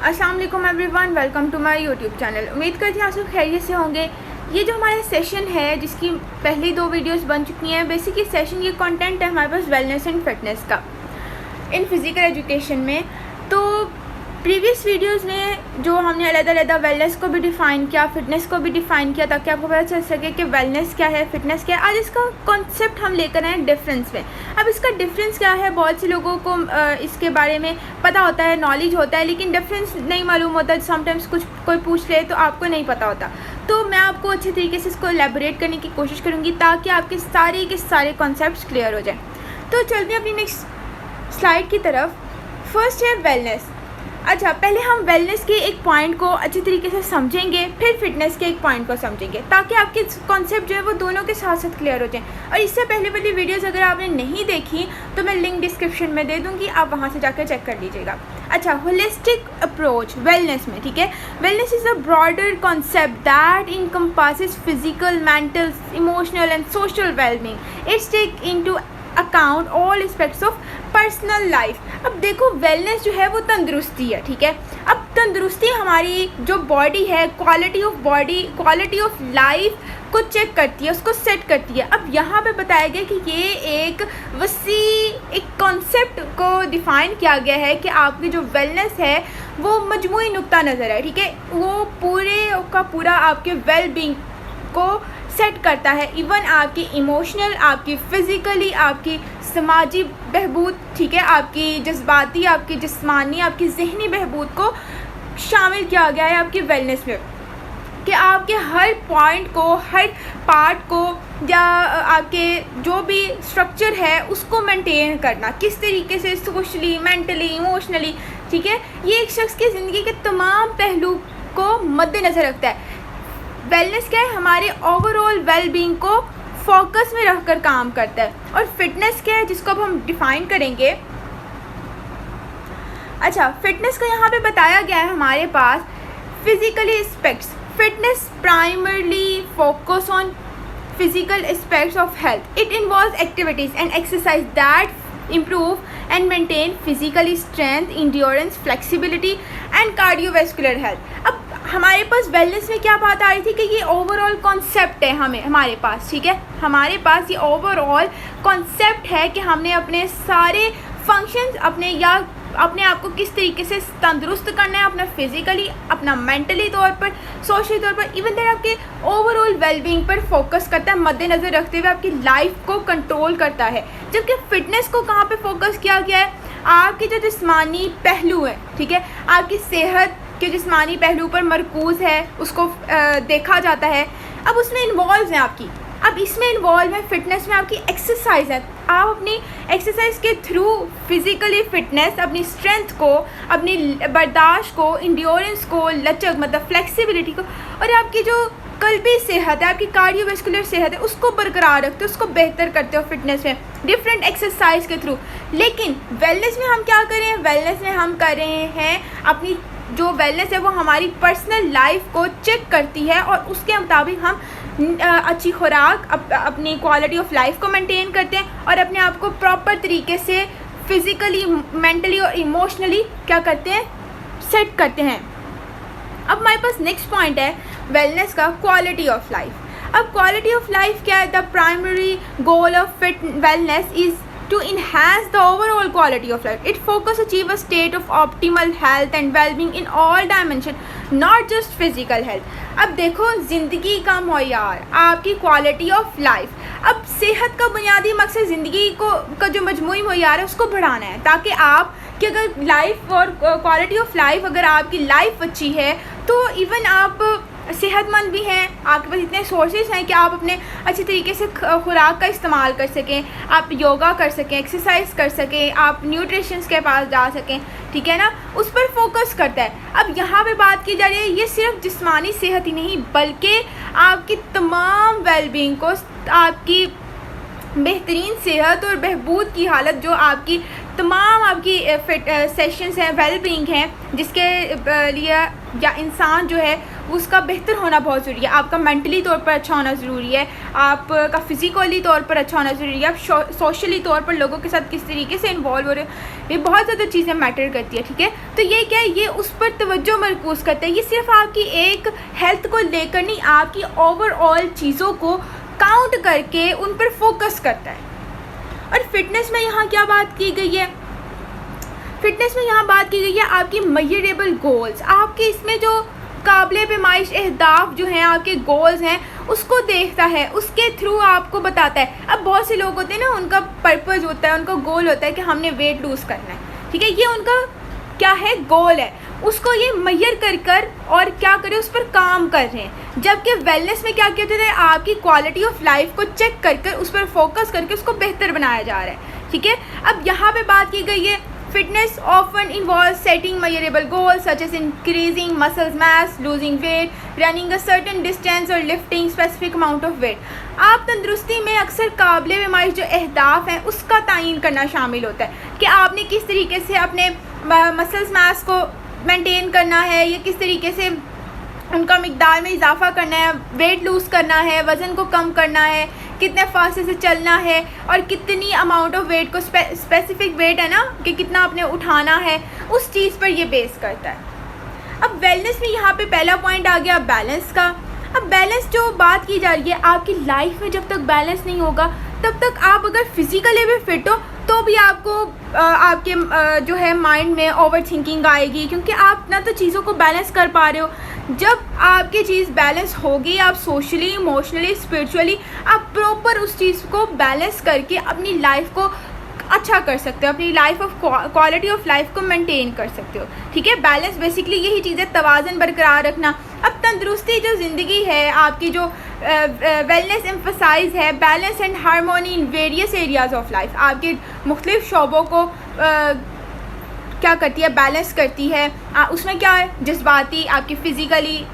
अस्सलाम वालेकुम everyone, welcome to my YouTube channel. उम्मीद करती हूँ आप सब खैरियत से होंगे। ये जो हमारा सेशन है जिसकी पहली 2 वीडियोस बन चुकी हैं, बेसिकली सेशन ये कंटेंट है हमारे पास वेलनेस एंड फिटनेस का इन फिज़िकल एजुकेशन में। तो प्रीवियस वीडियोस में जो हमने अलग-अलग वेलनेस को भी डिफ़ाइन किया, फिटनेस को भी डिफ़ाइन किया, ताकि आपको पता चल सके कि वेलनेस क्या है, फिटनेस क्या है। आज इसका कॉन्सेप्ट हम लेकर आए डिफरेंस में। अब इसका डिफरेंस क्या है, बहुत से लोगों को इसके बारे में पता होता है, नॉलेज होता है, लेकिन डिफरेंस नहीं मालूम होता। समटाइम्स कुछ कोई पूछ ले तो आपको नहीं पता होता। तो मैं आपको अच्छे तरीके से इसको एलेबोरेट करने की कोशिश करूँगी ताकि आपके सारे के सारे कॉन्सेप्ट क्लियर हो जाएँ। तो चलते हैं अपनी नेक्स्ट स्लाइड की तरफ। फर्स्ट है वेलनेस। अच्छा, पहले हम वेलनेस के एक पॉइंट को अच्छी तरीके से समझेंगे, फिर फिटनेस के एक पॉइंट को समझेंगे, ताकि आपके कॉन्सेप्ट जो है वो दोनों के साथ साथ क्लियर हो जाएं। और इससे पहले वाली वीडियोस अगर आपने नहीं देखी तो मैं लिंक डिस्क्रिप्शन में दे दूँगी, आप वहाँ से जाकर चेक कर लीजिएगा। अच्छा, होलिस्टिक अप्रोच वेलनेस में, ठीक है। Wellness is a broader concept that encompasses physical, mental, emotional and social wellbeing. It's take into account all aspects of personal life. अब देखो, वेलनेस जो है वो तंदुरुस्ती है, ठीक है। अब तंदुरुस्ती हमारी जो बॉडी है, quality of body, quality of life को चेक करती है, उसको सेट करती है। अब यहाँ पे बताया गया कि ये एक वसी एक कॉन्सेप्ट को डिफ़ाइन किया गया है कि आपकी जो वेलनेस है वो मजमूई नुक्ता नज़र है, ठीक है। वो पूरे का पूरा आपके वेल बीइंग को सेट करता है, इवन आपकी इमोशनल, आपकी फ़िज़िकली, आपकी समाजी बहबूद, ठीक है, आपकी जज्बाती, आपकी जिस्मानी, आपकी ज़हनी बहबूद को शामिल किया गया है आपकी वेलनेस में। कि आपके हर पॉइंट को, हर पार्ट को या आपके जो भी स्ट्रक्चर है उसको मेंटेन करना, किस तरीके से सोशली, मेंटली, इमोशनली, ठीक है। ये एक शख्स की ज़िंदगी के तमाम पहलू को मद्देनज़र रखता है। वेलनेस क्या है, हमारे ओवरऑल वेल बीइंग को फोकस में रखकर काम करता है। और फिटनेस क्या है, जिसको अब हम डिफ़ाइन करेंगे। अच्छा, फिटनेस का यहाँ पे बताया गया है हमारे पास physically aspects. Fitness primarily focus on physical aspects of health. It involves activities and exercise that improve and maintain physically strength, endurance, flexibility and cardiovascular health. अब हमारे पास वेलनेस में क्या बात आ रही थी कि ये ओवरऑल कॉन्सेप्ट है हमारे पास, ठीक है। हमारे पास ये ओवरऑल कॉन्सेप्ट है कि हमने अपने सारे फंक्शंस अपने आप को किस तरीके से तंदुरुस्त करना है, अपना फिज़िकली, अपना मेंटली तौर पर, सोशली तौर पर, इवन देन आपके ओवरऑल वेलबींग पर फोकस करता है, मद्देनज़र रखते हुए आपकी लाइफ को कंट्रोल करता है। जबकि फ़िटनेस को कहाँ पे फोकस किया गया है, आपके जो जिस्मानी पहलू है, ठीक है, आपकी सेहत के जिस्मानी पहलू पर मरकूज़ है, उसको देखा जाता है। अब उसमें इन्वॉल्व है आपकी, अब इसमें इन्वॉल्व है फिटनेस में आपकी एक्सरसाइज है। आप अपनी एक्सरसाइज के थ्रू फिज़िकली फिटनेस, अपनी स्ट्रेंथ को, अपनी बर्दाश्त को, इंड्योरेंस को, लचक मतलब फ्लेक्सिबिलिटी को, और आपकी जो कल्बी सेहत है, आपकी कार्डियोवैस्कुलर सेहत है, उसको बरकरार रखते हो, उसको बेहतर करते हो फिटनेस में डिफरेंट एक्सरसाइज के थ्रू। लेकिन वेलनेस में हम क्या कर रहे हैं, वेलनेस में हम कर रहे हैं अपनी जो वेलनेस है वो हमारी पर्सनल लाइफ को चेक करती है, और उसके मुताबिक हम अच्छी खुराक, अपनी क्वालिटी ऑफ लाइफ को मेंटेन करते हैं, और अपने आप को प्रॉपर तरीके से फिज़िकली, मेंटली और इमोशनली क्या करते हैं, सेट करते हैं। अब हमारे पास नेक्स्ट पॉइंट है वेलनेस का, क्वालिटी ऑफ लाइफ। अब क्वालिटी ऑफ लाइफ क्या है, the primary goal of fit wellness is to enhance the overall quality of life. It focuses to achieve a state of optimal health and well-being in all dimensions, not just physical health. अब देखो, ज़िंदगी का मौयार, आपकी quality of life. अब सेहत का बुनियादी मकसद ज़िंदगी का जो मजमूई मौयार है उसको बढ़ाना है, ताकि आप कि अगर लाइफ और क्वालिटी ऑफ लाइफ, अगर आपकी लाइफ अच्छी है तो इवन आप सेहतमंद भी हैं, आपके पास इतने सोर्सेज हैं कि आप अपने अच्छे तरीके से खुराक का इस्तेमाल कर सकें, आप योगा कर सकें, एक्सरसाइज कर सकें, आप न्यूट्रिशंस के पास जा सकें, ठीक है ना, उस पर फोकस करता है। अब यहाँ पे बात की जा रही है, ये सिर्फ जिस्मानी सेहत ही नहीं बल्कि आपकी तमाम वेलबींग को, आपकी बेहतरीन सेहत और बहबूद की हालत, जो आपकी तमाम आपकी सेशंस हैं, वेल बीइंग हैं, जिसके लिए या इंसान जो है उसका बेहतर होना बहुत ज़रूरी है। आपका मेंटली तौर पर अच्छा होना ज़रूरी है, आपका फिज़िकली तौर पर अच्छा होना ज़रूरी है, आप सोशली तौर पर लोगों के साथ किस तरीके से इन्वॉल्व हो रहे हो, ये बहुत ज़्यादा चीज़ें मैटर करती है। ठीक है, तो ये क्या है, ये उस पर तवज्जो मरकूज़ करता है। ये सिर्फ आपकी एक हेल्थ को लेकर नहीं, आपकी ओवरऑल चीज़ों को काउंट करके उन पर फोकस करता है। और फिटनेस में यहाँ क्या बात की गई है, फिटनेस में यहाँ बात की गई है आपकी मेजरेबल गोल्स। आपके इसमें जो काबिल पैमाइश अहदाफ जो हैं, आपके गोल्स हैं, उसको देखता है, उसके थ्रू आपको बताता है। अब बहुत से लोग होते हैं ना, उनका पर्पज़ होता है, उनका गोल होता है कि हमने वेट लूज़ करना है। ठीक है, ये उनका क्या है, गोल है, उसको ये मैयर कर और क्या करें, उस पर काम कर रहे हैं। जबकि वेलनेस में क्या कहते हैं, आपकी क्वालिटी ऑफ लाइफ को चेक कर उस पर फोकस करके उसको बेहतर बनाया जा रहा है। ठीक है, अब यहाँ पे बात की गई है fitness often involve setting measurable goals such as increasing muscles mass, losing weight, running a certain distance or lifting specific amount of weight. आप तंदुरुस्ती में अक्सर काबिल पैमाइश जो अहदाफ हैं उसका तयन करना शामिल होता है कि आपने किस तरीके से अपने मसल्स मास को मेंटेन करना है, या किस तरीके से उनका मिकदार में इजाफा करना है, वेट लूज़ करना है, वज़न को कम करना है, कितने फासले से चलना है, और कितनी अमाउंट ऑफ वेट को स्पेसिफिक वेट है ना कि कितना आपने उठाना है, उस चीज़ पर ये बेस करता है। अब वेलनेस में यहाँ पे पहला पॉइंट आ गया बैलेंस का। अब बैलेंस जो बात की जा रही है, आपकी लाइफ में जब तक बैलेंस नहीं होगा तब तक आप अगर फिज़िकली भी फिट हो तो भी आपको आपके जो है माइंड में ओवर थिंकिंग आएगी, क्योंकि आप ना तो चीज़ों को बैलेंस कर पा रहे हो। जब आपकी चीज़ बैलेंस होगी, आप सोशली, इमोशनली, स्पिरिचुअली आप प्रॉपर उस चीज़ को बैलेंस करके अपनी लाइफ को अच्छा कर सकते हो, अपनी life of quality of life को मेंटेन कर सकते हो। ठीक है, बैलेंस बेसिकली यही चीज़ है, तवाज़न बरकरार रखना। अब तंदुरुस्ती जो ज़िंदगी है आपकी, जो वेलनेस एम्फसाइज है balance and harmony in various areas of life, आपके मुख्तलिफ शोबों को क्या करती है, बैलेंस करती है। उसमें क्या है, जज्बाती, आपकी फ़िज़िकली,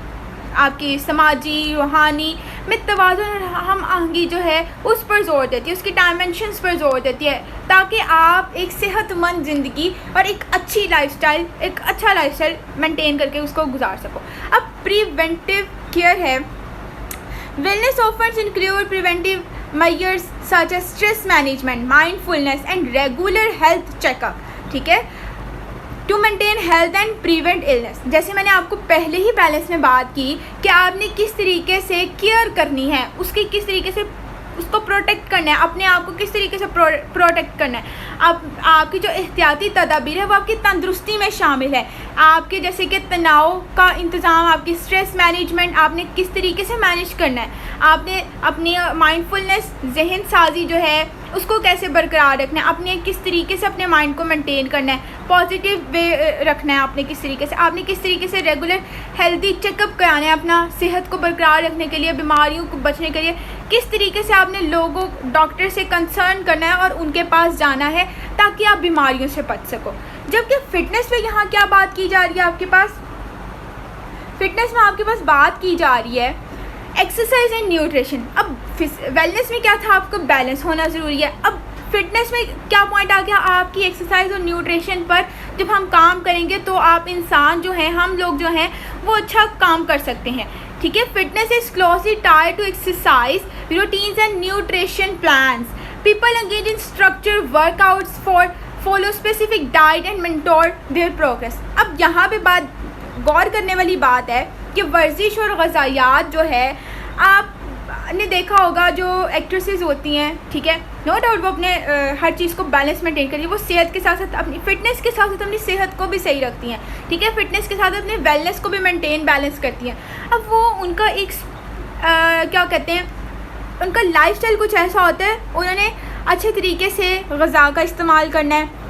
आपकी समाजी, रूहानी में तवाज़ुन, हम आहंगी जो है उस पर ज़ोर देती है, उसकी डायमेंशंस पर ज़ोर देती है, ताकि आप एक सेहतमंद ज़िंदगी और एक अच्छी लाइफस्टाइल, एक अच्छा लाइफस्टाइल मेंटेन करके उसको गुजार सको। अब प्रिवेंटिव केयर है, wellness offers include preventive measures such as stress management, mindfulness and regular health checkup. ठीक है, to maintain health and prevent illness. जैसे मैंने आपको पहले ही बैलेंस में बात की कि आपने किस तरीके से केयर करनी है, उसकी किस तरीके से उसको प्रोटेक्ट करना है, अपने आप को किस तरीके से प्रोटेक्ट करना है। आपकी जो एहतियाती तदाबीर है वो आपकी तंदुरुस्ती में शामिल है। आपके जैसे कि तनाव का इंतज़ाम, आपकी स्ट्रेस मैनेजमेंट, आपने किस तरीके से मैनेज करना है, आपने अपनी माइंडफुलनेस, जहन साजी जो है उसको कैसे बरकरार रखना है, आपने किस तरीके से अपने माइंड को मेंटेन करना है, पॉजिटिव वे रखना है, आपने किस तरीके से रेगुलर हेल्दी चेकअप कराना है, अपना सेहत को बरकरार रखने के लिए, बीमारियों को बचने के लिए किस तरीके से आपने लोगों, डॉक्टर से कंसर्न करना है और उनके पास जाना है ताकि आप बीमारियों से बच सको। जबकि फ़िटनेस पे यहाँ क्या बात की जा रही है, आपके पास फ़िटनेस में आपके पास बात की जा रही है एक्सरसाइज एंड न्यूट्रिशन। अब वेलनेस में क्या था, आपको बैलेंस होना ज़रूरी है। अब फिटनेस में क्या पॉइंट आ गया, आपकी एक्सरसाइज और न्यूट्रिशन पर जब हम काम करेंगे तो आप इंसान जो हैं, हम लोग जो हैं वो अच्छा काम कर सकते हैं। ठीक है, fitness is closely tied to exercise routines and nutrition plans. People engage in structure workouts for follow specific diet and mentor their progress. अब यहाँ पे बात गौर करने वाली बात है कि वर्जिश और ग़िज़ायात जो है, आपने देखा होगा जो एक्ट्रेसेस होती हैं, ठीक है, नो डाउट वो अपने हर चीज़ को बैलेंस मेंटेन करिए, वो सेहत के साथ साथ अपनी फिटनेस के साथ साथ अपनी सेहत को भी सही रखती हैं। ठीक है, फिटनेस के साथ अपने वेलनेस को भी मेंटेन बैलेंस करती हैं। अब वो उनका एक क्या कहते हैं, उनका लाइफस्टाइल कुछ ऐसा होता है, उन्होंने अच्छे तरीके से ग़िज़ा का इस्तेमाल करना है,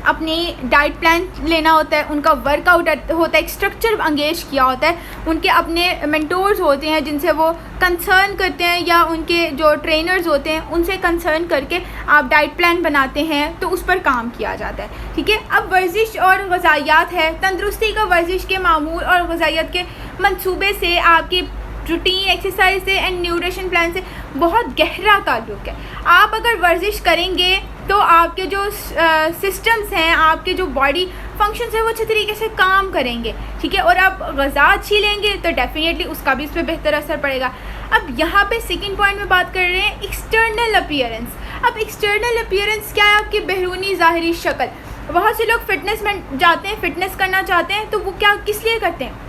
अपनी डाइट प्लान लेना होता है, उनका वर्कआउट होता है, एक स्ट्रक्चर एंगेज किया होता है, उनके अपने मेंटोर्स होते हैं जिनसे वो कंसर्न करते हैं, या उनके जो ट्रेनर्स होते हैं उनसे कंसर्न करके आप डाइट प्लान बनाते हैं तो उस पर काम किया जाता है। ठीक है, अब वर्जिश और ग़िज़ायात है, तंदुरुस्ती का वर्जिश के मामूल और ग़िज़ायात के मंसूबे से, आपकी रूटीन एक्सरसाइज से एंड न्यूट्रिशन प्लान से बहुत गहरा ताल्लुक़ है। आप अगर वर्जिश करेंगे तो आपके जो सिस्टम्स हैं, आपके जो बॉडी फंक्शंस हैं वो अच्छे तरीके से काम करेंगे, ठीक है। और आप ग़िज़ा अच्छी लेंगे तो डेफिनेटली उसका भी उस पर बेहतर असर पड़ेगा। अब यहाँ पे सेकंड पॉइंट में बात कर रहे हैं एक्सटर्नल अपीयरेंस। अब एक्सटर्नल अपीयरेंस क्या है? आपकी बैरूनी ज़ाहिरी शक्ल। बहुत से लोग फिटनेस में जाते हैं, फिटनेस करना चाहते हैं, तो वो क्या किस लिए करते हैं?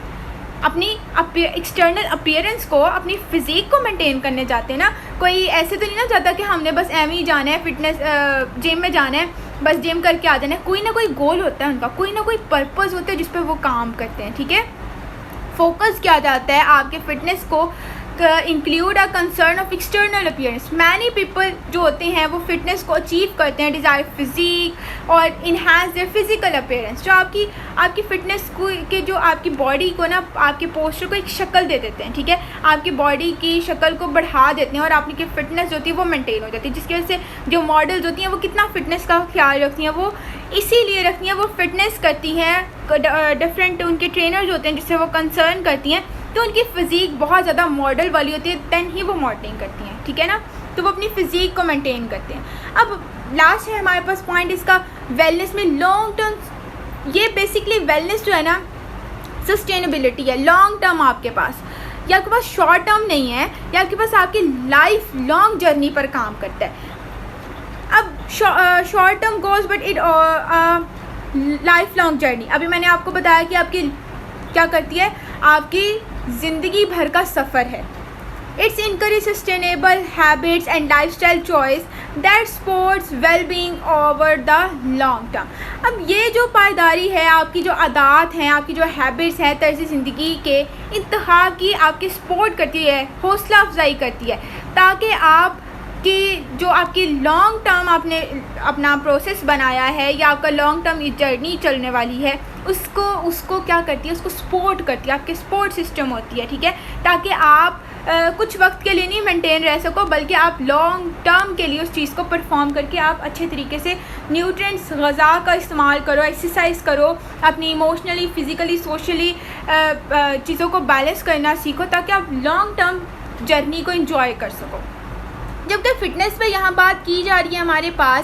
अपनी एक्सटर्नल अपीयरेंस को, अपनी फ़िज़ीक को मेंटेन करने जाते हैं ना। कोई ऐसे तो नहीं ना जाता कि हमने बस एम ही जाना है, फिटनेस जिम में जाना है, बस जिम करके आ जाना है। कोई ना कोई गोल होता है उनका, कोई ना कोई पर्पस होता है जिस पे वो काम करते हैं, ठीक है। फोकस किया जाता है आपके फिटनेस को include a concern of external appearance. Many people जो होते हैं वो फिटनेस को अचीव करते हैं, डिज़ायर फिजिक और इन्हांस देयर फिजिकल अपीयरेंस, जो आपकी फिटनेस को के जो आपकी बॉडी को ना, आपके पोस्चर को एक शक्ल दे देते हैं, ठीक है। आपकी बॉडी की शक्ल को बढ़ा देते हैं और आपकी फिटनेस जो होती है वो मेंटेन हो जाती है, जिसकी वजह से जो मॉडल्स होती हैं वो कितना फिटनेस का ख्याल रखती हैं, वो इसीलिए रखती हैं, वो फिटनेस करती हैं। डिफरेंट उनके ट्रेनर्स होते हैं जिससे वो कंसर्न करती हैं, तो उनकी फ़िज़ीक बहुत ज़्यादा मॉडल वाली होती है, दैन ही वो मॉडलिंग करती हैं, ठीक है ना। तो वो अपनी फ़िज़ीक को मेंटेन करते हैं। अब लास्ट है हमारे पास पॉइंट इसका वेलनेस में लॉन्ग टर्म। ये बेसिकली वेलनेस जो है ना सस्टेनेबिलिटी है, लॉन्ग टर्म आपके पास, या आपके पास शॉर्ट टर्म नहीं है, या आपके पास आपकी लाइफ लॉन्ग जर्नी पर काम करता है। अब short term goals but it life long journey. अभी मैंने आपको बताया कि आपकी क्या करती है, आपकी ज़िंदगी भर का सफ़र है। It's encourage sustainable habits and lifestyle choice that supports wellbeing over the long term. अब ये जो पायदारी है, आपकी जो आदत हैं, आपकी जो हैबिट्स हैं, तर्ज़ ज़िंदगी के इंतहा की आपकी सपोर्ट करती है, हौसला अफजाई करती है, ताकि आप कि जो आपकी लॉन्ग टर्म आपने अपना प्रोसेस बनाया है, या आपका लॉन्ग टर्म जर्नी चलने वाली है, उसको क्या करती है, उसको सपोर्ट करती है, आपके सपोर्ट सिस्टम होती है, ठीक है। ताकि आप कुछ वक्त के लिए नहीं मेंटेन रह सको, बल्कि आप लॉन्ग टर्म के लिए उस चीज़ को परफॉर्म करके आप अच्छे तरीके से न्यूट्रिएंट्स ग़िज़ा का इस्तेमाल करो, एक्सरसाइज करो, अपनी इमोशनली, फ़िज़िकली, सोशली चीज़ों को बैलेंस करना सीखो, ताकि आप लॉन्ग टर्म जर्नी को एंजॉय कर सको। जबकि फ़िटनेस पे यहाँ बात की जा रही है हमारे पास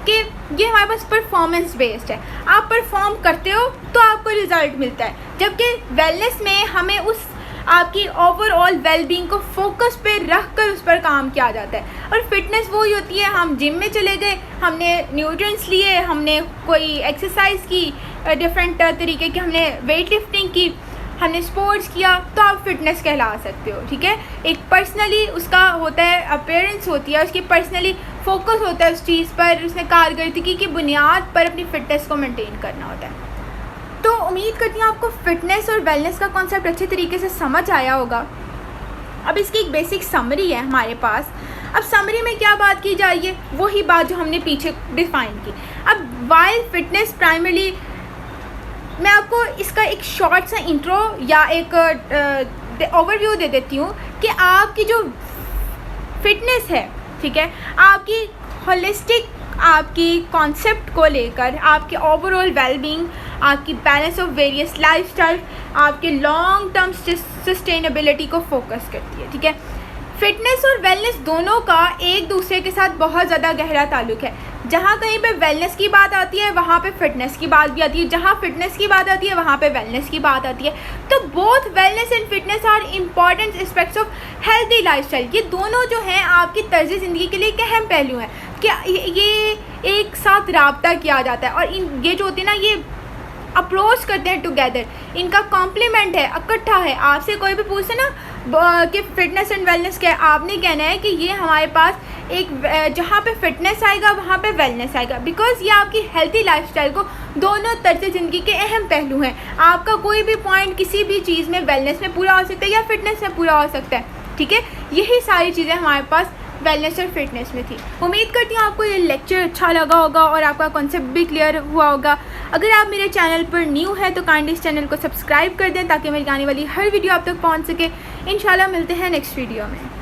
कि ये हमारे पास परफॉर्मेंस बेस्ड है, आप परफॉर्म करते हो तो आपको रिज़ल्ट मिलता है। जबकि वेलनेस में हमें उस आपकी ओवरऑल वेलबींग को फोकस पे रख कर उस पर काम किया जाता है। और फिटनेस वही होती है, हम जिम में चले गए, हमने न्यूट्रिएंट्स लिए, हमने कोई एक्सरसाइज की, डिफरेंट तरीके की हमने वेट लिफ्टिंग की, हमने स्पोर्ट्स किया, तो आप फिटनेस कहला सकते हो, ठीक है। एक पर्सनली उसका होता है, अपीयरेंस होती है उसकी, पर्सनली फोकस होता है उस चीज़ पर, उसने कारकर्दगी की बुनियाद पर अपनी फ़िटनेस को मेंटेन करना होता है। तो उम्मीद करती हूँ आपको फ़िटनेस और वेलनेस का कॉन्सेप्ट अच्छे तरीके से समझ आया होगा। अब इसकी एक बेसिक समरी है हमारे पास। अब समरी में क्या बात की जा रही है, वही बात जो हमने पीछे डिफ़ाइन की। अब वाइल फिटनेस प्राइमरली, मैं आपको इसका एक शॉर्ट सा इंट्रो या एक ओवरव्यू दे देती हूँ कि आपकी जो फिटनेस है, ठीक है, आपकी होलिस्टिक आपकी कॉन्सेप्ट को लेकर, आपके ओवरऑल वेलबींग, आपकी बैलेंस ऑफ वेरियस लाइफस्टाइल, आपके लॉन्ग टर्म सस्टेनेबिलिटी को फोकस करती है, ठीक है। फिटनेस और वेलनेस दोनों का एक दूसरे के साथ बहुत ज़्यादा गहरा ताल्लुक है। जहाँ कहीं पे वेलनेस की बात आती है वहाँ पे फिटनेस की बात भी आती है, जहाँ फिटनेस की बात आती है वहाँ पे वेलनेस की बात आती है। तो both wellness and fitness are important aspects of healthy lifestyle. ये दोनों जो हैं आपकी तर्ज ज़िंदगी के लिए एक अहम पहलू हैं कि ये एक साथ राब्ता किया जाता है, और ये जो होते हैं ना, ये अप्रोच करते हैं टुगेदर, इनका कॉम्प्लीमेंट है, इकट्ठा है। आपसे कोई भी पूछे ना कि फ़िटनेस एंड वेलनेस क्या है, आपने कहना है कि ये हमारे पास एक जहाँ पे फिटनेस आएगा वहाँ पे वेलनेस आएगा, बिकॉज़ ये आपकी हेल्थी लाइफस्टाइल को दोनों तरह ज़िंदगी के अहम पहलू हैं। आपका कोई भी पॉइंट किसी भी चीज़ में वेलनेस में पूरा हो सकता है या फिटनेस में पूरा हो सकता है, ठीक है। यही सारी चीज़ें हमारे पास वेलनेस और फिटनेस में थी। उम्मीद करती हूँ आपको ये लेक्चर अच्छा लगा होगा और आपका कॉन्सेप्ट भी क्लियर हुआ होगा। अगर आप मेरे चैनल पर न्यू है तो काइंडली इस चैनल को सब्सक्राइब कर दें ताकि मेरी आने वाली हर वीडियो आप तक पहुँच सके। इंशाल्लाह मिलते हैं नेक्स्ट वीडियो में।